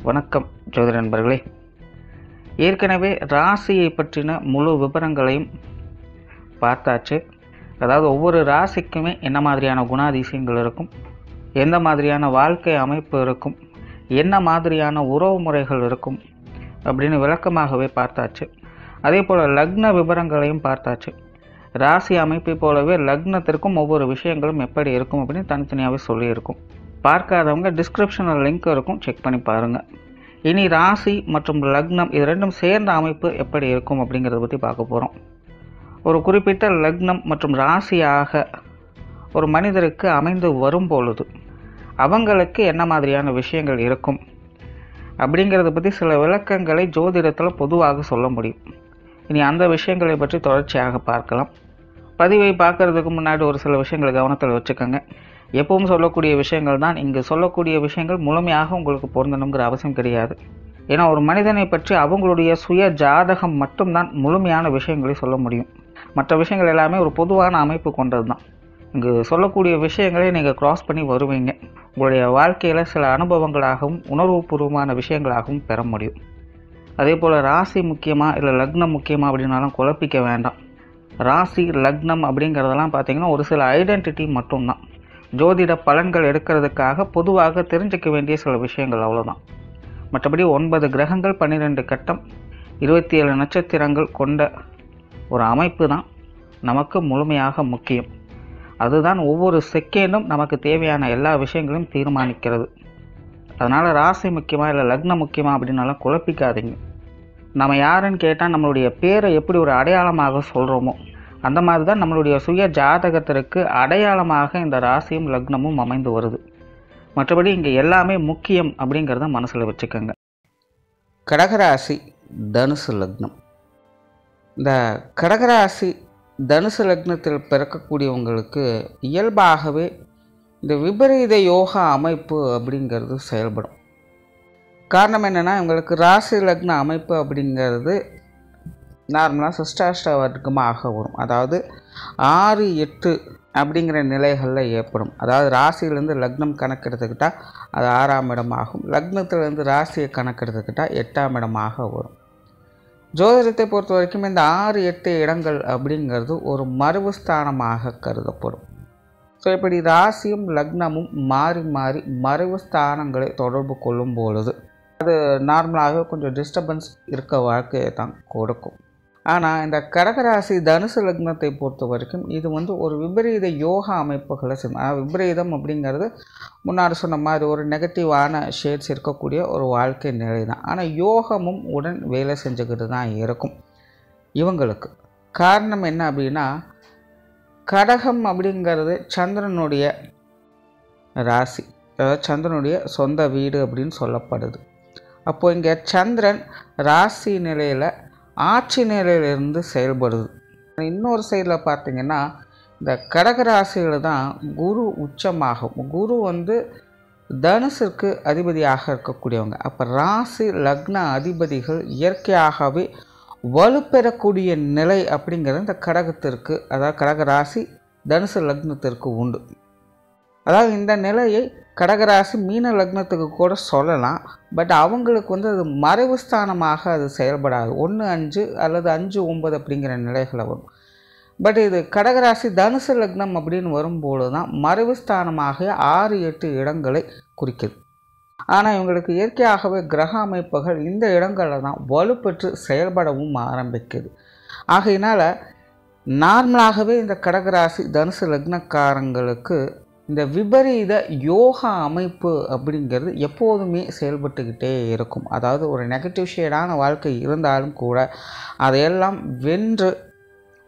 வணக்கம் ஜோதிட நண்பர்களே. ஏற்கனவே ராசியை பற்றின முழு விவரங்களையும் பார்த்தாச்சு. அதாவது ஒவ்வொரு ராசிக்குமே என்ன மாதிரியான குணாதிசயங்கள் இருக்கும், எந்த மாதிரியான வாழ்க்கை அமைப்பு இருக்கும், என்ன மாதிரியான உறவு முறைகள் இருக்கும் அப்படின்னு விளக்கமாகவே பார்த்தாச்சு. அதே போல் லக்ன விவரங்களையும் பார்த்தாச்சு. ராசி அமைப்பை போலவே லக்னத்திற்கும் ஒவ்வொரு விஷயங்களும் எப்படி இருக்கும் அப்படின்னு தனித்தனியாகவே சொல்லியிருக்கும். பார்க்காதவங்க டிஸ்கிரிப்ஷனில் லிங்க் இருக்கும், செக் பண்ணி பாருங்கள். இனி ராசி மற்றும் லக்னம் இது ரெண்டும் சேர்ந்த அமைப்பு எப்படி இருக்கும் அப்படிங்கிறத பற்றி பார்க்க போகிறோம். ஒரு குறிப்பிட்ட லக்னம் மற்றும் ராசியாக ஒரு மனிதருக்கு அமைந்து வரும் பொழுது அவங்களுக்கு என்ன மாதிரியான விஷயங்கள் இருக்கும் அப்படிங்கிறத பற்றி சில விளக்கங்களை ஜோதிடத்தில் பொதுவாக சொல்ல முடியும். இனி அந்த விஷயங்களை பற்றி தொடர்ச்சியாக பார்க்கலாம். பதிவை பார்க்குறதுக்கு முன்னாடி ஒரு சில விஷயங்களை கவனத்தில் வச்சுக்கோங்க. எப்பவும் சொல்லக்கூடிய விஷயங்கள் தான், இங்கு சொல்லக்கூடிய விஷயங்கள் முழுமையாக உங்களுக்கு பொருந்தணுங்கிற அவசியம் கிடையாது. ஏன்னா ஒரு மனிதனை பற்றி அவங்களுடைய சுய ஜாதகம் மட்டும்தான் முழுமையான விஷயங்களை சொல்ல முடியும். மற்ற விஷயங்கள் எல்லாமே ஒரு பொதுவான அமைப்பு கொண்டது தான். இங்கு சொல்லக்கூடிய விஷயங்களை நீங்கள் கிராஸ் பண்ணி வருவீங்க. உங்களுடைய வாழ்க்கையில் சில அனுபவங்களாகவும் உணர்வுபூர்வமான விஷயங்களாகவும் பெற முடியும். அதே போல் ராசி முக்கியமாக இல்லை லக்னம் முக்கியமாக அப்படின்னாலும் குழப்பிக்க வேண்டாம். ராசி லக்னம் அப்படிங்கிறதெல்லாம் பார்த்திங்கன்னா ஒரு சில ஐடென்டிட்டி மட்டும்தான். ஜோதிட பலன்கள் எடுக்கிறதுக்காக பொதுவாக தெரிஞ்சிக்க வேண்டிய சில விஷயங்கள் அவ்வளோதான். மற்றபடி 9 கிரகங்கள் 12 கட்டம் 27 நட்சத்திரங்கள் கொண்ட ஒரு அமைப்பு தான் நமக்கு முழுமையாக முக்கியம். அதுதான் ஒவ்வொரு செகண்டும் நமக்கு தேவையான எல்லா விஷயங்களையும் தீர்மானிக்கிறது. அதனால் ராசி முக்கியமாக இல்லை லக்னம் முக்கியமாக அப்படின்னாலும் குழப்பிக்காதீங்க. நம்ம யாருன்னு கேட்டால் நம்மளுடைய பேரை எப்படி ஒரு அடையாளமாக சொல்கிறோமோ அந்த மாதிரி தான் நம்மளுடைய சுய ஜாதகத்திற்கு அடையாளமாக இந்த ராசியும் லக்னமும் அமைந்து வருது. மற்றபடி இங்கே எல்லாமே முக்கியம் அப்படிங்கிறத மனசில் வச்சுக்கோங்க. கடகராசி தனுசு லக்னம். இந்த கடகராசி தனுசு லக்னத்தில் பிறக்கக்கூடியவங்களுக்கு இயல்பாகவே இந்த விபரீத யோகா அமைப்பு அப்படிங்கிறது செயல்படும். காரணம் என்னென்னா, இவங்களுக்கு ராசி லக்ன அமைப்பு அப்படிங்கிறது நார்மலாக சஷ்டாஷ்டவர்க்கமாக வரும். அதாவது 6, 8 அப்படிங்கிற நிலைகளில் ஏற்படும். அதாவது ராசியிலேருந்து லக்னம் கணக்கெடுத்துக்கிட்டால் அது 6ஆம் இடமாகும், லக்னத்திலேருந்து ராசியை கணக்கெடுத்துக்கிட்டால் 8ஆம் இடமாக வரும். ஜோதிடத்தை பொறுத்த வரைக்கும் இந்த 6, 8 இடங்கள் அப்படிங்கிறது ஒரு மறைவு ஸ்தானமாக கருதப்படும். ஸோ இப்படி ராசியும் லக்னமும் மாறி மாறி மறைவு ஸ்தானங்களை தொடர்பு கொள்ளும் பொழுது அது நார்மலாக கொஞ்சம் டிஸ்டர்பன்ஸ் இருக்க வாழ்க்கையை தான் கொடுக்கும். ஆனால் இந்த கடகராசி தனுசு லக்னத்தை பொறுத்த வரைக்கும் இது ஒரு விபரீத யோகா அமைப்புகளை செய்யும். விபரீதம் அப்படிங்கிறது முன்னாடி சொன்ன மாதிரி ஒரு நெகட்டிவான ஷேட்ஸ் இருக்கக்கூடிய ஒரு வாழ்க்கை நிலை தான். ஆனால் யோகமும் உடன் வேலை செஞ்சுக்கிட்டு தான் இருக்கும் இவங்களுக்கு. காரணம் என்ன அப்படின்னா, கடகம் அப்படிங்கிறது சந்திரனுடைய ராசி, அதாவது சந்திரனுடைய சொந்த வீடு அப்படின்னு சொல்லப்படுது. அப்போது இங்கே சந்திரன் ராசி நிலையில் ஆட்சி நிலையிலிருந்து செயல்படுது. இன்னொரு சைடில் பார்த்திங்கன்னா இந்த கடகராசியில் தான் குரு உச்சமாகும். குரு தனுசுக்கு அதிபதியாக இருக்கக்கூடியவங்க. அப்போ ராசி லக்ன அதிபதிகள் இயற்கையாகவே வலுப்பெறக்கூடிய நிலை அப்படிங்கிறது இந்த கடகத்திற்கு, அதாவது கடகராசி தனுசு லக்னத்திற்கு உண்டு. அதாவது இந்த நிலையை கடகராசி மீன லக்னத்துக்கு கூட சொல்லலாம். பட் அவங்களுக்கு அது மறைவு ஸ்தானமாக அது செயல்படாது. 1, 5 அல்லது 5, 9 அப்படிங்கிற நிலைகளை வரும். பட் இது கடகராசி தனுசு லக்னம் அப்படின்னு வரும்போது தான் மறைவு ஸ்தானமாக 6, 8 இடங்களை குறிக்குது. ஆனால் இவங்களுக்கு இயற்கையாகவே கிரக அமைப்புகள் இந்த இடங்களில் தான் வலுப்பெற்று செயல்படவும் ஆரம்பிக்குது. ஆகையினால் நார்மலாகவே இந்த கடகராசி தனுசு லக்னக்காரங்களுக்கு இந்த விபரீத யோகா அமைப்பு அப்படிங்கிறது எப்போதுமே செயல்பட்டுக்கிட்டே இருக்கும். அதாவது ஒரு நெகட்டிவ் ஷேடான வாழ்க்கை இருந்தாலும் கூட அதையெல்லாம் வென்று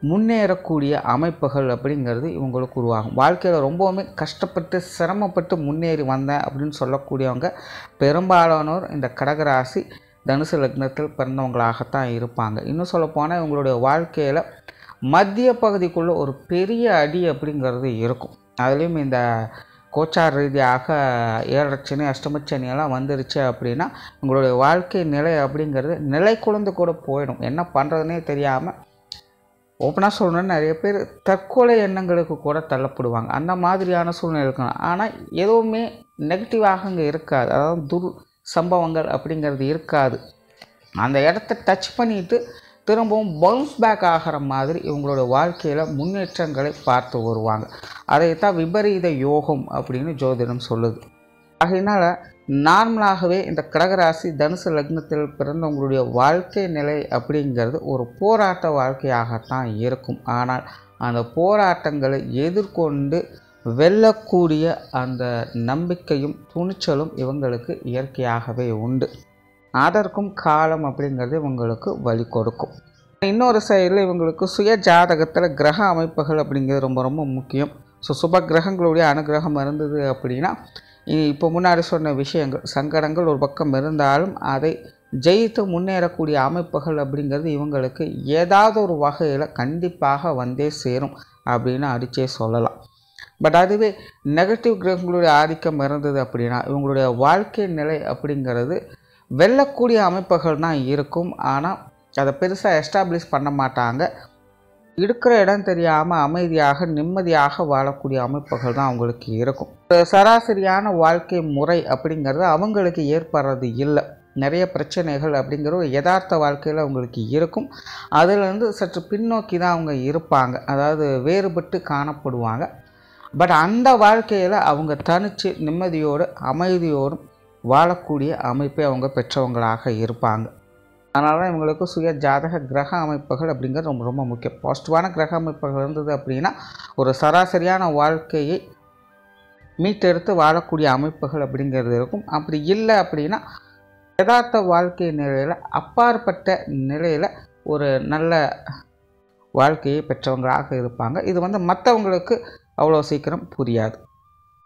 முன்னேறக்கூடிய அமைப்புகள் அப்படிங்கிறது இவங்களுக்கு உருவாகும். வாழ்க்கையில் ரொம்பவுமே கஷ்டப்பட்டு சிரமப்பட்டு முன்னேறி வந்தேன் அப்படின்னு சொல்லக்கூடியவங்க பெரும்பாலானோர் இந்த கடகராசி தனுசு லக்னத்தில் பிறந்தவங்களாகத்தான் இருப்பாங்க. இன்னும் சொல்லப்போனால் இவங்களுடைய வாழ்க்கையில் மத்திய பகுதிக்குள்ளே ஒரு பெரிய அடி அப்படிங்கிறது இருக்கும். அதுலேயும் இந்த கோச்சார் ரீதியாக 7 சனி அஷ்டமச்சனியெல்லாம் வந்துருச்சு அப்படின்னா உங்களுடைய வாழ்க்கை நிலை அப்படிங்கிறது நிலை குழந்து கூட போயிடும். என்ன பண்ணுறதுனே தெரியாமல் ஓப்பனாக சொல்லணும்னு நிறைய பேர் தற்கொலை எண்ணங்களுக்கு கூட தள்ளப்படுவாங்க. அந்த மாதிரியான சூழ்நிலை இருக்கணும். ஆனால் எதுவுமே நெகட்டிவாக அங்கே இருக்காது. அதாவது சம்பவங்கள் அப்படிங்கிறது இருக்காது. அந்த இடத்த டச் பண்ணிவிட்டு திரும்பவும் பவுன்ஸ் பேக் ஆகிற மாதிரி இவங்களோட வாழ்க்கையில் முன்னேற்றங்களை பார்த்து வருவாங்க. அதைத்தான் விபரீத யோகம் அப்படின்னு ஜோதிடம் சொல்லுது. ஆகையினால் நார்மலாகவே இந்த கடகராசி தனுசு லக்னத்தில் பிறந்தவங்களுடைய வாழ்க்கை நிலை அப்படிங்கிறது ஒரு போராட்ட வாழ்க்கையாகத்தான் இருக்கும். ஆனால் அந்த போராட்டங்களை எதிர்கொண்டு வெல்லக்கூடிய அந்த நம்பிக்கையும் துணிச்சலும் இவங்களுக்கு இயற்கையாகவே உண்டு. அதற்கும் காலம் அப்படிங்கிறது இவங்களுக்கு வழி கொடுக்கும். இன்னொரு சைடில் இவங்களுக்கு சுய ஜாதகத்தில் கிரக அமைப்புகள் அப்படிங்கிறது ரொம்ப ரொம்ப முக்கியம். சுப கிரகங்களுடைய அனுகிரகம் இருந்தது அப்படின்னா இப்போ முன்னாடி சொன்ன விஷயங்கள் சங்கடங்கள் ஒரு பக்கம் இருந்தாலும் அதை ஜெயித்து முன்னேறக்கூடிய அமைப்புகள் அப்படிங்கிறது இவங்களுக்கு ஏதாவது ஒரு வகையில் கண்டிப்பாக வந்தே சேரும் அப்படின்னு அடித்தே சொல்லலாம். பட் அதுவே நெகட்டிவ் கிரகங்களுடைய ஆதிக்கம் இருந்தது அப்படின்னா இவங்களுடைய வாழ்க்கை நிலை அப்படிங்கிறது வெல்லக்கூடிய அமைப்புகள் தான் இருக்கும். ஆனால் அதை பெருசாக எஸ்டாப்ளிஷ் பண்ண மாட்டாங்க. இருக்கிற இடம் தெரியாமல் அமைதியாக நிம்மதியாக வாழக்கூடிய அமைப்புகள் தான் அவங்களுக்கு இருக்கும். சராசரியான வாழ்க்கை முறை அப்படிங்கிறது அவங்களுக்கு ஏற்படுறது இல்லை. நிறைய பிரச்சனைகள் அப்படிங்கிற ஒரு யதார்த்த வாழ்க்கையில் அவங்களுக்கு இருக்கும். அதிலிருந்து சற்று பின்னோக்கி தான் அவங்க இருப்பாங்க, அதாவது வேறுபட்டு காணப்படுவாங்க. பட் அந்த வாழ்க்கையில் அவங்க தனித்து நிம்மதியோடு அமைதியோடும் வாழக்கூடிய அமைப்பை அவங்க பெற்றவங்களாக இருப்பாங்க. அதனால தான் இவங்களுக்கு சுய ஜாதக கிரக அமைப்புகள் அப்படிங்கிறது ரொம்ப ரொம்ப முக்கியம். பாசிட்டிவான கிரக அமைப்புகள் இருந்தது அப்படின்னா ஒரு சராசரியான வாழ்க்கையை மீட்டெடுத்து வாழக்கூடிய அமைப்புகள் அப்படிங்கிறது இருக்கும். அப்படி இல்லை அப்படின்னா யதார்த்த வாழ்க்கை நிலையில் அப்பாற்பட்ட நிலையில் ஒரு நல்ல வாழ்க்கையை பெற்றவங்களாக இருப்பாங்க. இது மற்றவங்களுக்கு அவ்வளோ சீக்கிரம் புரியாது.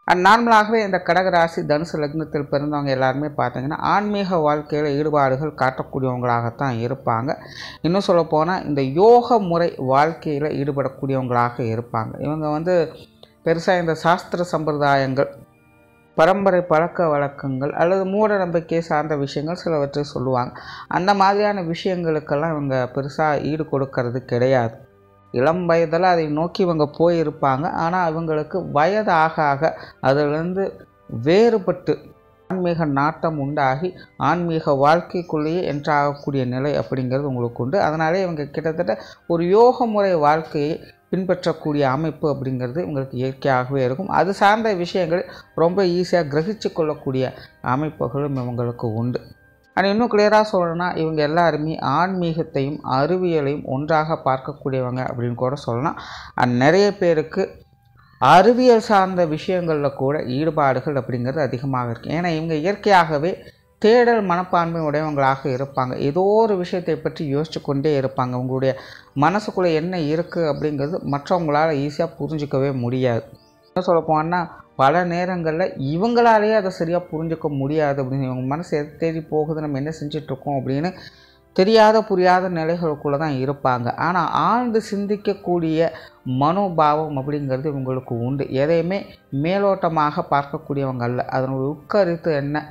நார்மலாகவே இந்த கடகராசி தனுசு லக்னத்தில் பிறந்தவங்க எல்லாருமே பார்த்திங்கன்னா ஆன்மீக வாழ்க்கையில் ஈடுபாடுகள் காட்டக்கூடியவங்களாகத்தான் இருப்பாங்க. இன்னும் சொல்லப்போனால் இந்த யோக முறை வாழ்க்கையில் ஈடுபடக்கூடியவங்களாக இருப்பாங்க. இவங்க பெருசாக இந்த சாஸ்திர சம்பிரதாயங்கள், பரம்பரை பழக்க வழக்கங்கள் அல்லது மூட நம்பிக்கை சார்ந்த விஷயங்கள் சிலவற்றை சொல்லுவாங்க. அந்த மாதிரியான விஷயங்களுக்கெல்லாம் இவங்க பெருசாக ஈடு கொடுக்கறது கிடையாது. இளம் வயதில் அதை நோக்கி இவங்க போயிருப்பாங்க. ஆனால் இவங்களுக்கு வயது ஆக ஆக அதிலிருந்து வேறுபட்டு ஆன்மீக நாட்டம் உண்டாகி ஆன்மீக வாழ்க்கைக்குள்ளேயே என்ட்ராகக்கூடிய நிலை அப்படிங்கிறது உங்களுக்கு உண்டு. அதனாலே இவங்க கிட்டத்தட்ட ஒரு யோக முறை வாழ்க்கையை பின்பற்றக்கூடிய அமைப்பு அப்படிங்கிறது உங்களுக்கு இயற்கையாகவே இருக்கும். அது சார்ந்த விஷயங்கள் ரொம்ப ஈஸியாக கிரகிச்சு கொள்ளக்கூடிய அமைப்புகளும் இவங்களுக்கு உண்டு. ஆனால் இன்னும் கிளியராக சொல்லணும்னா இவங்க எல்லாருமே ஆன்மீகத்தையும் அறிவியலையும் ஒன்றாக பார்க்கக்கூடியவங்க அப்படின்னு கூட சொல்லலாம். நிறைய பேருக்கு அறிவியல் சார்ந்த விஷயங்களில் கூட ஈடுபாடுகள் அப்படிங்கிறது அதிகமாக இருக்குது. ஏன்னா இவங்க இயற்கையாகவே தேடல் மனப்பான்மை உடையவங்களாக இருப்பாங்க. ஏதோ ஒரு விஷயத்தை பற்றி யோசிச்சு கொண்டே இருப்பாங்க. உங்களுடைய மனசுக்குள்ளே என்ன இருக்குது அப்படிங்கிறது மற்றவங்களால் ஈஸியாக புரிஞ்சிக்கவே முடியாது. என்ன சொல்ல போனால் பல நேரங்களில் இவங்களாலேயே அதை சரியாக புரிஞ்சிக்க முடியாது. அப்படின்னு இவங்க மனசு எது தேடி போகுது, நம்ம என்ன செஞ்சிட்ருக்கோம் அப்படின்னு தெரியாத புரியாத நிலைகளுக்குள்ளே தான் இருப்பாங்க. ஆனால் ஆழ்ந்து சிந்திக்கக்கூடிய மனோபாவம் அப்படிங்கிறது இவங்களுக்கு உண்டு. எதையுமே மேலோட்டமாக பார்க்கக்கூடியவங்க அல்ல. அதனுடைய உட்கருத்து என்ன,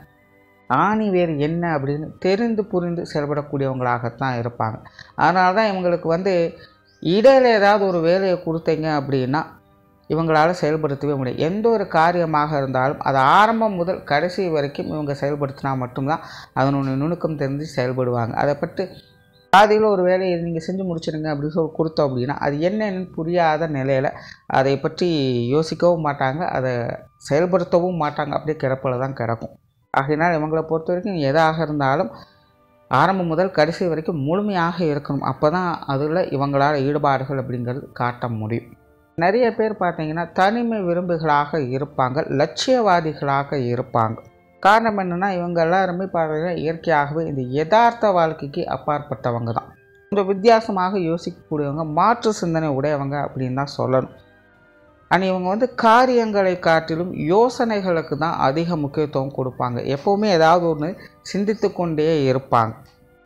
ஆணி வேறு என்ன அப்படின்னு தெரிந்து புரிந்து செயல்படக்கூடியவங்களாகத்தான் இருப்பாங்க. அதனால தான் இவங்களுக்கு இடையில் ஏதாவது ஒரு வேலையை கொடுத்தீங்க அப்படின்னா இவங்களால் செயல்படுத்தவே முடியும். எந்த ஒரு காரியமாக இருந்தாலும் அது ஆரம்பம் முதல் கடைசி வரைக்கும் இவங்க செயல்படுத்தினா மட்டும்தான் அதனுடைய நுணுக்கம் தெரிஞ்சு செயல்படுவாங்க. அதை பற்றி பாதியில் ஒரு வேலையை நீங்கள் செஞ்சு முடிச்சிடுங்க அப்படின்னு சொல்லி கொடுத்தோம் அப்படின்னா அது என்னென்னு புரியாத நிலையில் அதை பற்றி யோசிக்கவும் மாட்டாங்க, அதை செயல்படுத்தவும் மாட்டாங்க. அப்படியே கிடப்பில் தான் கிடக்கும். ஆகையினால் இவங்களை பொறுத்த வரைக்கும் எதாக இருந்தாலும் ஆரம்பம் முதல் கடைசி வரைக்கும் முழுமையாக இருக்கணும். அப்போ தான் அதில் இவங்களால் ஈடுபாடுகள் அப்படிங்கிறது காட்ட முடியும். நிறைய பேர் பார்த்திங்கன்னா தனிமை விரும்புகளாக இருப்பாங்க, லட்சியவாதிகளாக இருப்பாங்க. காரணம் என்னென்னா இவங்க எல்லாருமே பார்த்திங்கன்னா இயற்கையாகவே இந்த யதார்த்த வாழ்க்கைக்கு அப்பாற்பட்டவங்க தான். கொஞ்சம் வித்தியாசமாக யோசிக்கக்கூடியவங்க, மாற்று சிந்தனை உடையவங்க அப்படின்னு தான் சொல்லணும். ஆனால் இவங்க காரியங்களை காட்டிலும் யோசனைகளுக்கு தான் அதிக முக்கியத்துவம் கொடுப்பாங்க. எப்போவுமே ஏதாவது ஒன்று சிந்தித்து கொண்டே இருப்பாங்க.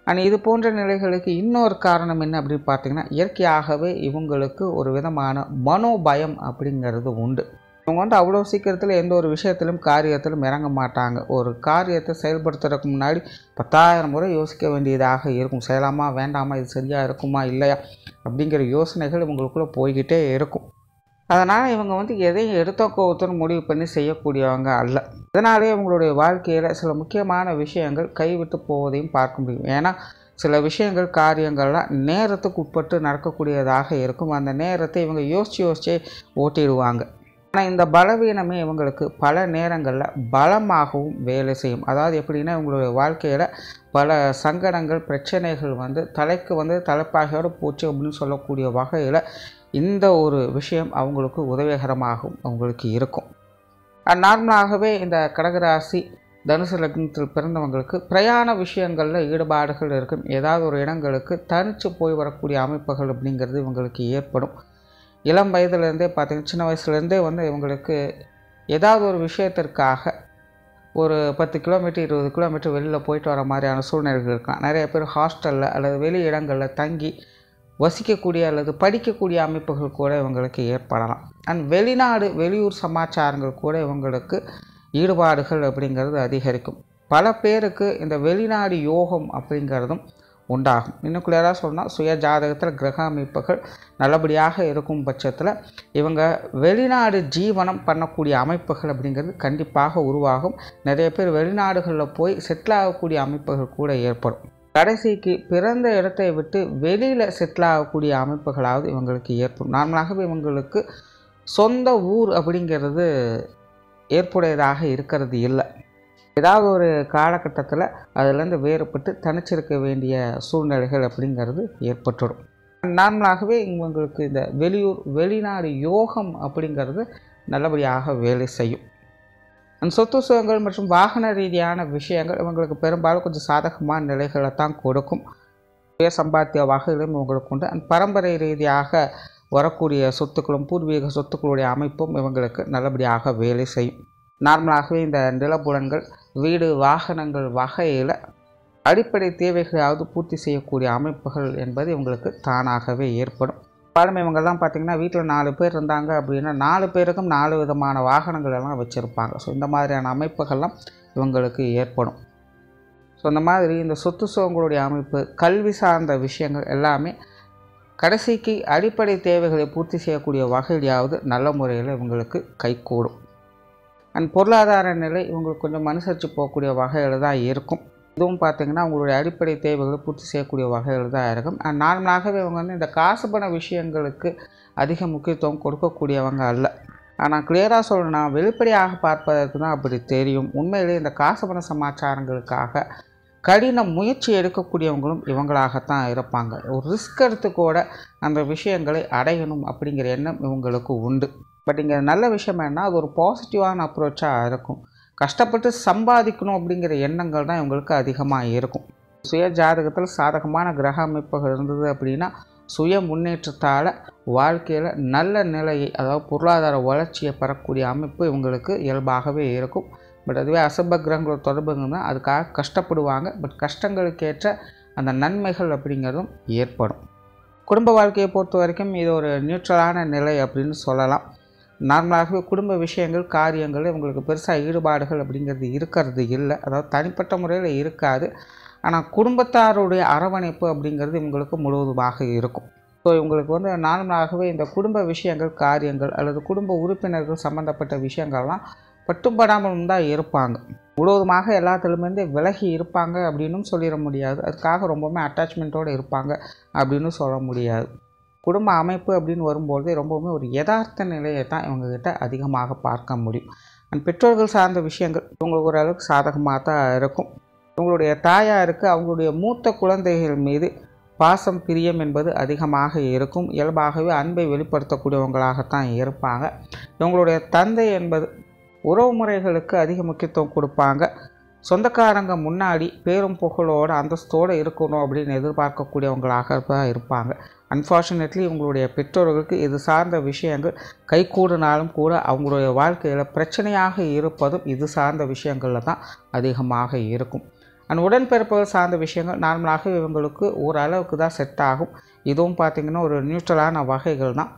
ஆனால் இது போன்ற நிலைகளுக்கு இன்னொரு காரணம் என்ன அப்படின்னு பார்த்திங்கன்னா இயற்கையாகவே இவங்களுக்கு ஒரு விதமான மனோபயம் அப்படிங்கிறது உண்டு. இவங்க அவ்வளோ சீக்கிரத்தில் எந்த ஒரு விஷயத்திலும் காரியத்திலும் இறங்க மாட்டாங்க. ஒரு காரியத்தை செயல்படுத்துறதுக்கு முன்னாடி 10,000 முறை யோசிக்க வேண்டியதாக இருக்கும். செய்யலாமா வேண்டாமா, இது சரியாக இருக்குமா இல்லையா அப்படிங்கிற யோசனைகள் இவங்களுக்குள்ளே போய்கிட்டே இருக்கும். அதனால் இவங்க எதையும் எடுத்த கோவத்துன்னு முடிவு பண்ணி செய்யக்கூடியவங்க அல்ல. இதனாலே இவங்களுடைய வாழ்க்கையில் சில முக்கியமான விஷயங்கள் கைவிட்டு போவதையும் பார்க்க முடியும். ஏன்னா சில விஷயங்கள் காரியங்கள்லாம் நேரத்துக்கு உட்பட்டு நடக்கக்கூடியதாக இருக்கும். அந்த நேரத்தை இவங்க யோசிச்சே ஓட்டிடுவாங்க. ஆனால் இந்த பலவீனமே இவங்களுக்கு பல நேரங்களில் பலமாகவும் வேலை செய்யும். அதாவது எப்படின்னா இவங்களுடைய வாழ்க்கையில் பல சங்கடங்கள் பிரச்சனைகள் தலைக்கு தலைப்பாகையோடு போச்சு அப்படின்னு சொல்லக்கூடிய வகையில் இந்த ஒரு விஷயம் அவங்களுக்கு உதவிகரமாகவும் அவங்களுக்கு இருக்கும். நார்மலாகவே இந்த கடகராசி தனுசு லக்னத்தில் பிறந்தவங்களுக்கு பிரயாண விஷயங்களில் ஈடுபாடுகள் இருக்கும். ஏதாவது ஒரு இடங்களுக்கு தனித்து போய் வரக்கூடிய அமைப்புகள் அப்படிங்கிறது இவங்களுக்கு ஏற்படும். இளம் வயதுலேருந்தே பார்த்திங்கன்னா சின்ன வயசுலேருந்தே இவங்களுக்கு ஏதாவது ஒரு விஷயத்திற்காக ஒரு 10 கிலோமீட்டர் 20 கிலோமீட்டர் வெளியில் போயிட்டு வர மாதிரியான சூழ்நிலைகள் இருக்கலாம். நிறைய பேர் ஹாஸ்டலில் அல்லது வெளி இடங்களில் தங்கி வசிக்கக்கூடிய அல்லது படிக்கக்கூடிய அமைப்புகள் கூட இவங்களுக்கு ஏற்படலாம். அண்ட் வெளிநாடு வெளியூர் சமாச்சாரங்கள் கூட இவங்களுக்கு ஈடுபாடுகள் அப்படிங்கிறது அதிகரிக்கும். பல பேருக்கு இந்த வெளிநாடு யோகம் அப்படிங்கிறதும் உண்டாகும். இன்னும் கிளியராக சொன்னால் சுய ஜாதகத்தில் கிரக அமைப்புகள் நல்லபடியாக இருக்கும் பட்சத்தில் இவங்க வெளிநாடு ஜீவனம் பண்ணக்கூடிய அமைப்புகள் அப்படிங்கிறது கண்டிப்பாக உருவாகும். நிறைய பேர் வெளிநாடுகளில் போய் செட்டில் ஆகக்கூடிய அமைப்புகள் கூட ஏற்படும். கடைசிக்கு பிறந்த இடத்தை விட்டு வெளியில் செட்டில் ஆகக்கூடிய அமைப்புகளாவது இவங்களுக்கு ஏற்படும். நார்மலாகவே இவங்களுக்கு சொந்த ஊர் அப்படிங்கிறது ஏற்புடையதாக இருக்கிறது இல்லை. ஏதாவது ஒரு காலகட்டத்தில் அதிலேருந்து வேறுபட்டு தனிச்சிருக்க வேண்டிய சூழ்நிலைகள் அப்படிங்கிறது ஏற்பட்டுடும். நார்மலாகவே இவங்களுக்கு இந்த வெளிநாடு யோகம் அப்படிங்கிறது நல்லபடியாக வேலை செய்யும். சொத்து சுகங்கள் மற்றும் வாகன ரீதியான விஷயங்கள் இவங்களுக்கு பெரும்பாலும் கொஞ்சம் சாதகமான நிலைகளை தான் கொடுக்கும். சுய சம்பாத்திய வகையிலும் இவங்களுக்கு உண்டு. பரம்பரை ரீதியாக வரக்கூடிய சொத்துக்களும் பூர்வீக சொத்துக்களுடைய அமைப்பும் இவங்களுக்கு நல்லபடியாக வேலை செய்யும். நார்மலாகவே இந்த நிலப்புலன்கள் வீடு வாகனங்கள் வகையில் அடிப்படை தேவைகளாவது பூர்த்தி செய்யக்கூடிய அமைப்புகள் என்பது இவங்களுக்கு தானாகவே ஏற்படும். பழமை இவங்கெல்லாம் பார்த்திங்கன்னா வீட்டில் 4 பேர் இருந்தாங்க அப்படின்னா 4 பேருக்கும் 4 விதமான வாகனங்கள் எல்லாம் வச்சுருப்பாங்க. ஸோ இந்த மாதிரியான அமைப்புகள்லாம் இவங்களுக்கு ஏற்படும். ஸோ இந்த மாதிரி இந்த சொத்து சுகங்களுடைய அமைப்பு கல்வி சார்ந்த விஷயங்கள் எல்லாமே கடைசிக்கு அடிப்படை தேவைகளை பூர்த்தி செய்யக்கூடிய வகையிலாவது நல்ல முறையில் இவங்களுக்கு கைகூடும். பொருளாதார நிலை இவங்களுக்கு கொஞ்சம் அனுசரித்து போகக்கூடிய வகையில் தான் இருக்கும். இதுவும் பார்த்திங்கன்னா அவங்களுடைய அடிப்படை தேவைகளை பூர்த்தி செய்யக்கூடிய வகையில் தான் இருக்கும். நார்மலாகவே இவங்க இந்த காசு பண விஷயங்களுக்கு அதிக முக்கியத்துவம் கொடுக்கக்கூடியவங்க அல்ல. ஆனால் கிளியராக சொல்லணும்னா வெளிப்படையாக பார்ப்பதற்கு தான் அப்படி தெரியும். உண்மையிலே இந்த காசு பண சமாச்சாரங்களுக்காக கடின முயற்சி எடுக்கக்கூடியவங்களும் இவங்களாகத்தான் இருப்பாங்க. ஒரு ரிஸ்க் எடுத்து கூட அந்த விஷயங்களை அடையணும் அப்படிங்கிற எண்ணம் இவங்களுக்கு உண்டு. பட் இங்கே நல்ல விஷயம் என்ன, அது ஒரு பாசிட்டிவான அப்ரோச்சாக இருக்கும். கஷ்டப்பட்டு சம்பாதிக்கணும் அப்படிங்கிற எண்ணங்கள் தான் இவங்களுக்கு அதிகமாக இருக்கும். சுய ஜாதகத்தில் சாதகமான கிரக அமைப்புகள் இருந்தது அப்படின்னா சுய முன்னேற்றத்தால் வாழ்க்கையில் நல்ல நிலையை, அதாவது பொருளாதார வளர்ச்சியை பெறக்கூடிய அமைப்பு இவங்களுக்கு இயல்பாகவே இருக்கும். பட் அதுவே அசுப கிரகங்களோட தொடர்புங்கன்னா அதுக்காக கஷ்டப்படுவாங்க. பட் கஷ்டங்களுக்கேற்ற அந்த நன்மைகள் அப்படிங்கிறதும் ஏற்படும். குடும்ப வாழ்க்கையை பொறுத்த வரைக்கும் இது ஒரு நியூட்ரலான நிலை அப்படின்னு சொல்லலாம். நார்மலாகவே குடும்ப விஷயங்கள் காரியங்கள் இவங்களுக்கு பெருசாக ஈடுபாடுகள் அப்படிங்கிறது இருக்கிறது இல்லை. அதாவது தனிப்பட்ட முறையில் இருக்காது. ஆனால் குடும்பத்தாருடைய அரவணைப்பு அப்படிங்கிறது இவங்களுக்கு முழுவதுமாக இருக்கும். ஸோ இவங்களுக்கு நார்மலாகவே இந்த குடும்ப விஷயங்கள் காரியங்கள் அல்லது குடும்ப உறுப்பினர்கள் சம்மந்தப்பட்ட விஷயங்கள்லாம் பட்டுப்படாமல் தான் இருப்பாங்க. முழுவதுமாக எல்லாத்துலேயுமே விலகி இருப்பாங்க அப்படின்னு சொல்லிட முடியாது. அதுக்காக ரொம்பவுமே அட்டாச்மெண்ட்டோடு இருப்பாங்க அப்படின்னு சொல்ல முடியாது. குடும்ப அமைப்பு அப்படின்னு வரும்போது ரொம்பவுமே ஒரு யதார்த்த நிலையை தான் இவங்ககிட்ட அதிகமாக பார்க்க முடியும். பெற்றோர்கள் சார்ந்த விஷயங்கள் இவங்களுக்கு ஓரளவுக்கு சாதகமாக தான் இருக்கும். இவங்களுடைய தாயாருக்கு அவங்களுடைய மூத்த குழந்தைகள் மீது பாசம் பிரியம் என்பது அதிகமாக இருக்கும். இயல்பாகவே அன்பை வெளிப்படுத்தக்கூடியவங்களாகத்தான் இருப்பாங்க. இவங்களுடைய தந்தை என்பது உறவு முறைகளுக்கு அதிக முக்கியத்துவம் கொடுப்பாங்க. சொந்தக்காரங்க முன்னாடி பேரும் புகழோடு அந்தஸ்தோடு இருக்கணும் அப்படின்னு எதிர்பார்க்கக்கூடியவங்களாக தான் இருப்பாங்க. அன்ஃபார்ச்சுனேட்லி இவங்களுடைய பெற்றோர்களுக்கு இது சார்ந்த விஷயங்கள் கைகூடினாலும் கூட அவங்களுடைய வாழ்க்கையில் பிரச்சனையாக இருப்பதும் இது சார்ந்த விஷயங்களில் தான் அதிகமாக இருக்கும். உடன்பிறப்புகள் சார்ந்த விஷயங்கள் நார்மலாக இவங்களுக்கு ஓரளவுக்கு தான் செட் ஆகும். இதுவும் பார்த்திங்கன்னா ஒரு நியூட்ரலான வகைகள் தான்.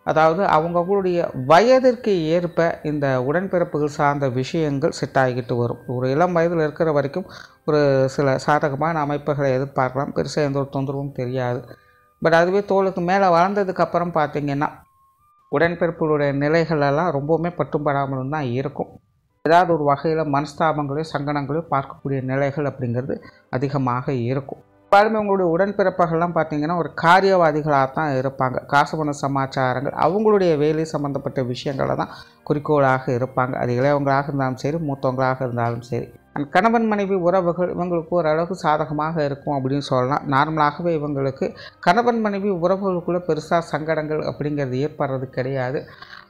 அதாவது அவங்களுடைய வயதிற்கு ஏற்ப இந்த உடன்பிறப்புகள் சார்ந்த விஷயங்கள் செட் ஆகிட்டு வரும். ஒரு இளம் வயதில் இருக்கிற வரைக்கும் ஒரு சில சாதகமான அமைப்புகளை எதிர்பார்க்கலாம். பெருசாக எந்த ஒரு தொந்தரவும் தெரியாது. பட் அதுவே தோளுக்கு மேலே வளர்ந்ததுக்கப்புறம் பார்த்திங்கன்னா உடன்பிறப்புடைய நிலைகளெல்லாம் ரொம்பவுமே பட்டுப்படாமலும் தான் இருக்கும். ஏதாவது ஒரு வகையில் மனஸ்தாபங்களையும் சங்கடங்களையும் பார்க்கக்கூடிய நிலைகள் அப்படிங்கிறது அதிகமாக இருக்கும். பெரும்பாலுமே உங்களுடைய உடன்பிறப்புகள்லாம் பார்த்தீங்கன்னா ஒரு காரியவாதிகளாக தான் இருப்பாங்க. காசு பண சமாச்சாரங்கள் அவங்களுடைய வேலை சம்மந்தப்பட்ட விஷயங்களை தான் குறிக்கோளாக இருப்பாங்க. அது இளையவங்களாக இருந்தாலும் சரி, மூத்தவங்களாக இருந்தாலும் சரி. கணவன் மனைவி உறவுகள் இவங்களுக்கு ஓரளவுக்கு சாதகமாக இருக்கும் அப்படின்னு சொல்லலாம். நார்மலாகவே இவங்களுக்கு கணவன் மனைவி உறவுகளுக்குள்ளே பெருசாக சங்கடங்கள் அப்படிங்கிறது ஏற்படுறது கிடையாது.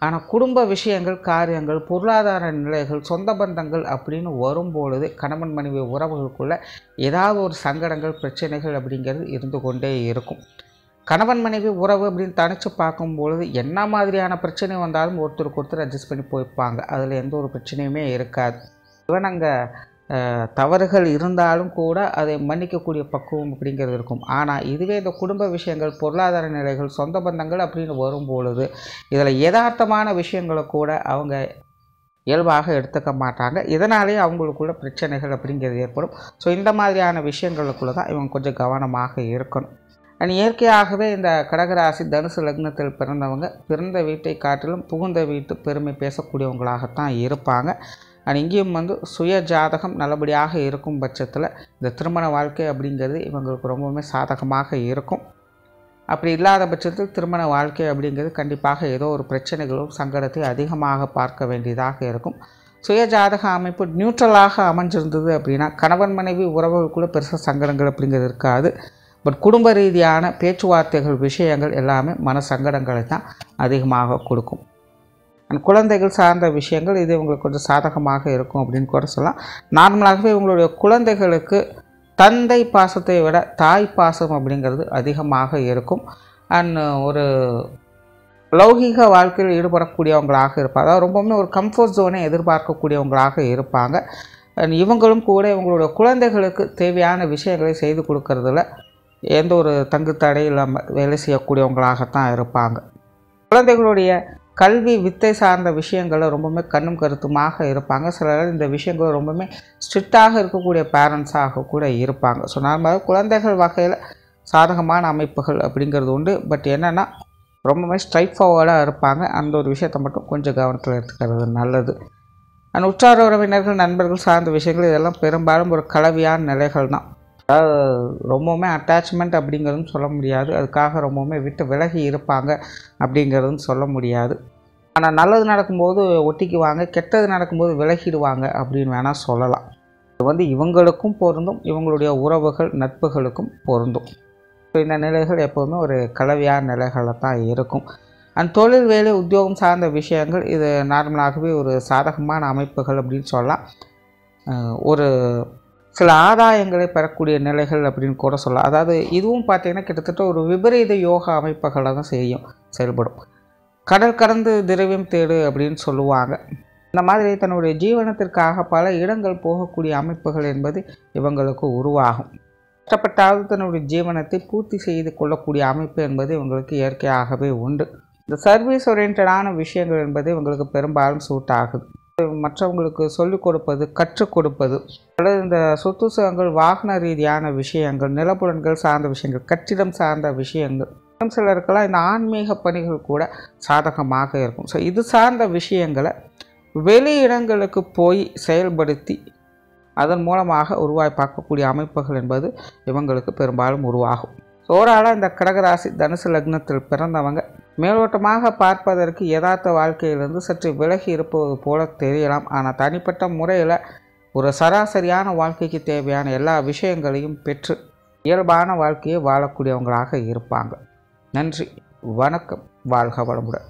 ஆனால் குடும்ப விஷயங்கள், காரியங்கள், பொருளாதார நிலைகள், சொந்த பந்தங்கள் அப்படின்னு வரும்பொழுது கணவன் மனைவி உறவுகளுக்குள்ளே ஏதாவது ஒரு சங்கடங்கள், பிரச்சனைகள் அப்படிங்கிறது இருந்து கொண்டே இருக்கும். கணவன் மனைவி உறவு அப்படின்னு தனித்து பார்க்கும்பொழுது என்ன மாதிரியான பிரச்சனை வந்தாலும் ஒருத்தருக்கு ஒருத்தர் அட்ஜஸ்ட் பண்ணி போய்ப்பாங்க. அதில் எந்த ஒரு பிரச்சனையுமே இருக்காது. ஈவன் அங்கே தவறுகள் இருந்தாலும் கூட அதை மன்னிக்கக்கூடிய பக்குவம் அப்படிங்கிறது இருக்கும். ஆனால் இதுவே இந்த குடும்ப விஷயங்கள், பொருளாதார நிலைகள், சொந்த பந்தங்கள் அப்படின்னு வரும்பொழுது இதில் யதார்த்தமான விஷயங்களை கூட அவங்க இயல்பாக எடுத்துக்க மாட்டாங்க. இதனாலேயே அவங்களுக்குள்ள பிரச்சனைகள் அப்படிங்கிறது ஏற்படும். ஸோ இந்த மாதிரியான விஷயங்களுக்குள்ள தான் இவங்க கொஞ்சம் கவனமாக இருக்கணும். அண்ட் இயற்கையாகவே இந்த கடகராசி தனுசு லக்னத்தில் பிறந்தவங்க பிறந்த வீட்டை காட்டிலும் புகுந்த வீட்டு பெருமை பேசக்கூடியவங்களாகத்தான் இருப்பாங்க. அண்ட் இங்கேயும் சுய ஜாதகம் நல்லபடியாக இருக்கும் பட்சத்தில் இந்த திருமண வாழ்க்கை அப்படிங்கிறது இவங்களுக்கு ரொம்பவுமே சாதகமாக இருக்கும். அப்படி இல்லாத பட்சத்தில் திருமண வாழ்க்கை அப்படிங்கிறது கண்டிப்பாக ஏதோ ஒரு பிரச்சனைகளும் சங்கடத்தை அதிகமாக பார்க்க வேண்டியதாக இருக்கும். சுய ஜாதக அமைப்பு நியூட்ரலாக அமைஞ்சிருந்தது அப்படின்னா கணவன் மனைவி உறவுகளுக்குள்ளே பெருசாக சங்கடங்கள் அப்படிங்கிறது இருக்காது. பட் குடும்ப ரீதியான பேச்சுவார்த்தைகள், விஷயங்கள் எல்லாமே மன சங்கடங்களை தான் அதிகமாக கொடுக்கும். குழந்தைகள் சார்ந்த விஷயங்கள் இது இவங்களுக்கு கொஞ்சம் சாதகமாக இருக்கும் அப்படின்னு கூட சொல்லலாம். நார்மலாகவே இவங்களுடைய குழந்தைகளுக்கு தந்தை பாசத்தை விட தாய் பாசம் அப்படிங்கிறது அதிகமாக இருக்கும். அண்ட் ஒரு லௌகீக வாழ்க்கையில் ஈடுபடக்கூடியவங்களாக இருப்பாங்க. அதாவது ரொம்பவுமே ஒரு கம்ஃபர்ட் ஜோனை எதிர்பார்க்கக்கூடியவங்களாக இருப்பாங்க. அண்ட் இவங்களும் கூட இவங்களுடைய குழந்தைகளுக்கு தேவையான விஷயங்களை செய்து கொடுக்கறதுல எந்த ஒரு தங்கு தடை இல்லாமல் வேலை செய்யக்கூடியவங்களாகத்தான் இருப்பாங்க. குழந்தைகளுடைய கல்வி வித்தை சார்ந்த விஷயங்களை ரொம்பவுமே கண்ணும் கருத்துமாக இருப்பாங்க. சிலர் இந்த விஷயங்கள் ரொம்பவுமே ஸ்ட்ரிக்டாக இருக்கக்கூடிய பேரண்ட்ஸாக கூட இருப்பாங்க. ஸோ நார்மலாக குழந்தைகள் வகையில் சாதகமான அமைப்புகள் அப்படிங்கிறது உண்டு. பட் என்னென்னா ரொம்பவுமே ஸ்ட்ரைட் ஃபார்வர்டாக இருப்பாங்க. அந்த ஒரு விஷயத்தை மட்டும் கொஞ்சம் கவனத்தில் எடுத்துக்கிறது நல்லது. அண்ட் உற்றார் உறவினர்கள், நண்பர்கள் சார்ந்த விஷயங்கள் இதெல்லாம் பெரும்பாலும் ஒரு கலவையான நிலைகள் தான். அதாவது ரொம்பவுமே அட்டாச்மெண்ட் அப்படிங்கிறதும் சொல்ல முடியாது. அதுக்காக ரொம்பவுமே விட்டு விலகி இருப்பாங்க அப்படிங்கிறதும் சொல்ல முடியாது. ஆனால் நல்லது நடக்கும்போது ஒட்டிக்குவாங்க, கெட்டது நடக்கும்போது விலகிடுவாங்க அப்படின்னு வேணால் சொல்லலாம். இது இவங்களுக்கும் பொருந்தும், இவங்களுடைய உறவுகள் நட்புகளுக்கும் பொருந்தும். ஸோ இந்த நிலைகள் எப்போதுமே ஒரு கலவையான நிலைகளில் தான் இருக்கும். அண்ட் தொழில், வேலை, உத்தியோகம் சார்ந்த விஷயங்கள் இது நார்மலாகவே ஒரு சாதகமான அமைப்புகள் அப்படின்னு சொல்லலாம். ஒரு சில ஆதாயங்களை பெறக்கூடிய நிலைகள் அப்படின்னு கூட சொல்லலாம். அதாவது இதுவும் பார்த்திங்கன்னா கிட்டத்தட்ட ஒரு விபரீத யோகா அமைப்புகளை தான் செயல்படும். கடல் கடந்து திரவியம் தேடு அப்படின்னு சொல்லுவாங்க. இந்த மாதிரி தன்னுடைய ஜீவனத்திற்காக பல இடங்கள் போகக்கூடிய அமைப்புகள் என்பது இவங்களுக்கு உருவாகும். கஷ்டப்பட்டாவது தன்னுடைய ஜீவனத்தை பூர்த்தி செய்து கொள்ளக்கூடிய அமைப்பு என்பது இவங்களுக்கு இயற்கையாகவே உண்டு. இந்த சர்வீஸ் ஓரியன்டான விஷயங்கள் என்பது இவங்களுக்கு பெரும்பாலும் சூட் ஆகுது. மற்றவங்களுக்கு சொல்லிக் கொடுப்பது, கற்றுக் கொடுப்பது, அல்லது இந்த சொத்து சுகங்கள், வாகன ரீதியான விஷயங்கள், நிலப்புலன்கள் சார்ந்த விஷயங்கள், கட்டிடம் சார்ந்த விஷயங்கள், சிலருக்கெல்லாம் இந்த ஆன்மீக பணிகள் கூட சாதகமாக இருக்கும். ஸோ இது சார்ந்த விஷயங்களை வெளி இடங்களுக்கு போய் செயல்படுத்தி அதன் மூலமாக உருவாய் பார்க்கக்கூடிய அமைப்புகள் என்பது இவங்களுக்கு பெரும்பாலும் உருவாகும். ஓவராலாக இந்த கடகராசி தனுசு லக்னத்தில் பிறந்தவங்க மேலோட்டமாக பார்ப்பதற்கு யதார்த்த வாழ்க்கையிலிருந்து சற்று விலகி இருப்பது போல தெரியலாம். ஆனால் தனிப்பட்ட முறையில் ஒரு சராசரியான வாழ்க்கைக்கு தேவையான எல்லா விஷயங்களையும் பெற்று இயல்பான வாழ்க்கையை வாழக்கூடியவங்களாக இருப்பாங்க. நன்றி, வணக்கம், வாழ்க வளமுடன்.